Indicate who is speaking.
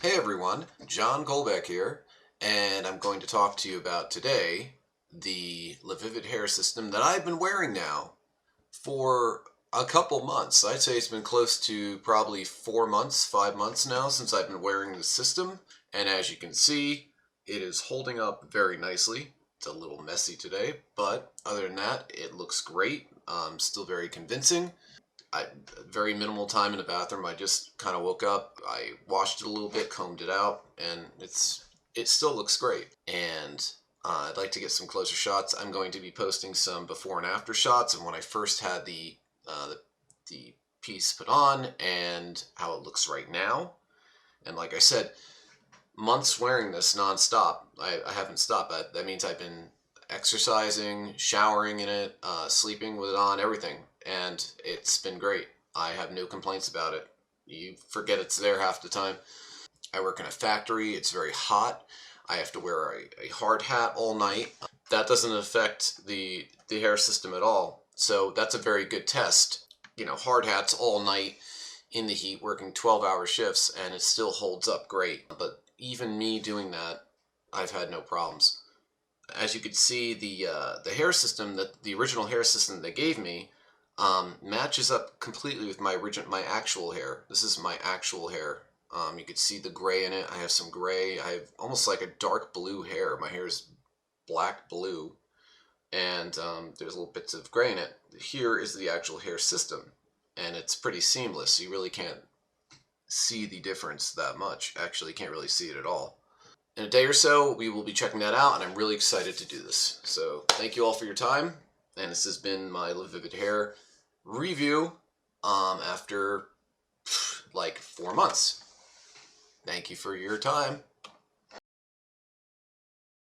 Speaker 1: Hey everyone, John Golbeck here, and I'm going to talk to you about today the Lavivid hair system that I've been wearing now for a couple months. I'd say it's been close to probably 4 months, 5 months now since I've been wearing the system, and as you can see, it is holding up very nicely. It's a little messy today, but other than that, it looks great. Still very convincing. I very minimal time in the bathroom. I just kind of woke up, I washed it a little bit, combed it out, and it still looks great. And I'd like to get some closer shots. I'm going to be posting some before and after shots of when I first had the piece put on and how it looks right now. And like I said, months wearing this nonstop. I haven't stopped. That means I've been exercising, showering in it, sleeping with it on, everything. And it's been great. I have no complaints about it. You forget it's there half the time. I work in a factory. It's very hot. I have to wear a hard hat all night. That doesn't affect the hair system at all. So that's a very good test. You know, hard hats all night in the heat, working 12-hour shifts, and it still holds up great. But even me doing that, I've had no problems. As you could see, the hair system, that the original hair system they gave me, matches up completely with my actual hair. This is my actual hair. You could see the gray in it. I have some gray. I have almost like a dark blue hair. My hair is black blue, and there's little bits of gray in it. Here is the actual hair system, and it's pretty seamless. You really can't see the difference that much. Actually, you can't really see it at all. In a day or so, we will be checking that out, and I'm really excited to do this. So thank you all for your time, and this has been my Lavivid Hair review after like 4 months. Thank you for your time.